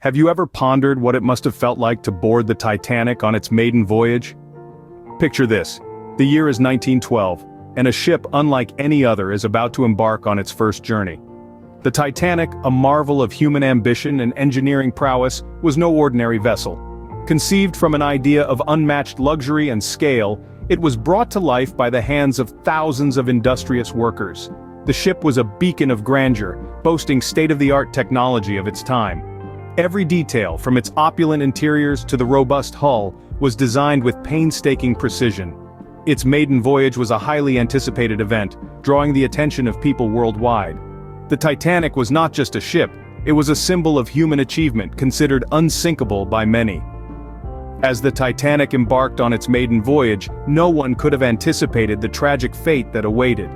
Have you ever pondered what it must have felt like to board the Titanic on its maiden voyage? Picture this. The year is 1912, and a ship unlike any other is about to embark on its first journey. The Titanic, a marvel of human ambition and engineering prowess, was no ordinary vessel. Conceived from an idea of unmatched luxury and scale, it was brought to life by the hands of thousands of industrious workers. The ship was a beacon of grandeur, boasting state-of-the-art technology of its time. Every detail, from its opulent interiors to the robust hull, was designed with painstaking precision. Its maiden voyage was a highly anticipated event, drawing the attention of people worldwide. The Titanic was not just a ship, it was a symbol of human achievement considered unsinkable by many. As the Titanic embarked on its maiden voyage, no one could have anticipated the tragic fate that awaited.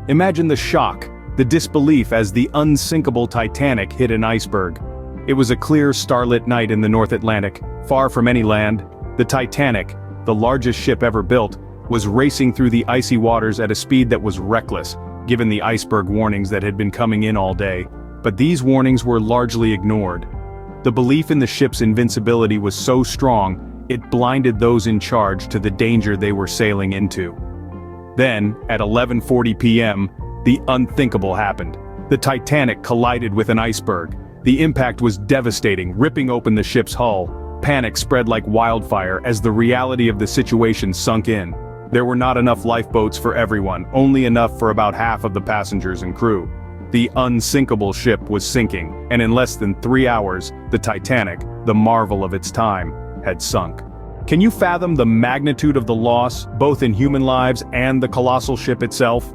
Imagine the shock, the disbelief as the unsinkable Titanic hit an iceberg. It was a clear, starlit night in the North Atlantic, far from any land. The Titanic, the largest ship ever built, was racing through the icy waters at a speed that was reckless, given the iceberg warnings that had been coming in all day. But these warnings were largely ignored. The belief in the ship's invincibility was so strong, it blinded those in charge to the danger they were sailing into. Then, at 11:40 p.m., the unthinkable happened. The Titanic collided with an iceberg. The impact was devastating, ripping open the ship's hull. Panic spread like wildfire as the reality of the situation sunk in. There were not enough lifeboats for everyone, only enough for about half of the passengers and crew. The unsinkable ship was sinking, and in less than 3 hours, the Titanic, the marvel of its time, had sunk. Can you fathom the magnitude of the loss, both in human lives and the colossal ship itself?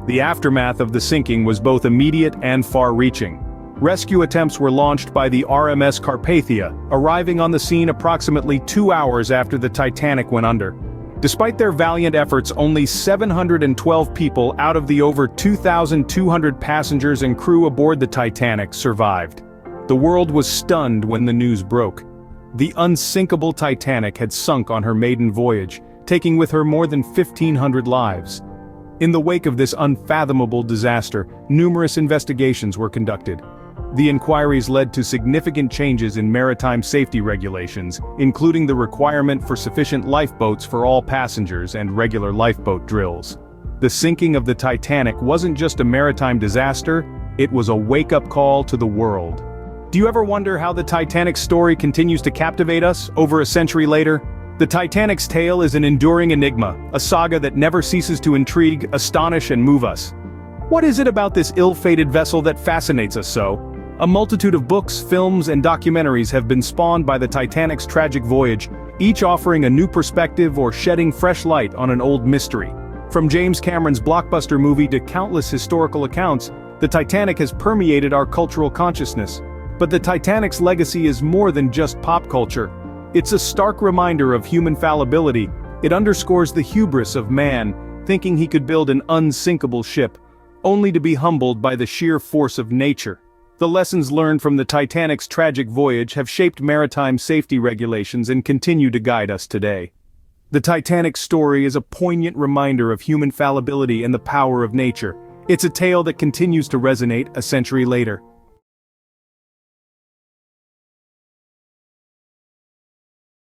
The aftermath of the sinking was both immediate and far-reaching. Rescue attempts were launched by the RMS Carpathia, arriving on the scene approximately 2 hours after the Titanic went under. Despite their valiant efforts, only 712 people out of the over 2,200 passengers and crew aboard the Titanic survived. The world was stunned when the news broke. The unsinkable Titanic had sunk on her maiden voyage, taking with her more than 1,500 lives. In the wake of this unfathomable disaster, numerous investigations were conducted. The inquiries led to significant changes in maritime safety regulations, including the requirement for sufficient lifeboats for all passengers and regular lifeboat drills. The sinking of the Titanic wasn't just a maritime disaster, it was a wake-up call to the world. Do you ever wonder how the Titanic's story continues to captivate us, over a century later? The Titanic's tale is an enduring enigma, a saga that never ceases to intrigue, astonish, and move us. What is it about this ill-fated vessel that fascinates us so? A multitude of books, films, and documentaries have been spawned by the Titanic's tragic voyage, each offering a new perspective or shedding fresh light on an old mystery. From James Cameron's blockbuster movie to countless historical accounts, the Titanic has permeated our cultural consciousness. But the Titanic's legacy is more than just pop culture. It's a stark reminder of human fallibility. It underscores the hubris of man, thinking he could build an unsinkable ship, only to be humbled by the sheer force of nature. The lessons learned from the Titanic's tragic voyage have shaped maritime safety regulations and continue to guide us today. The Titanic's story is a poignant reminder of human fallibility and the power of nature. It's a tale that continues to resonate a century later.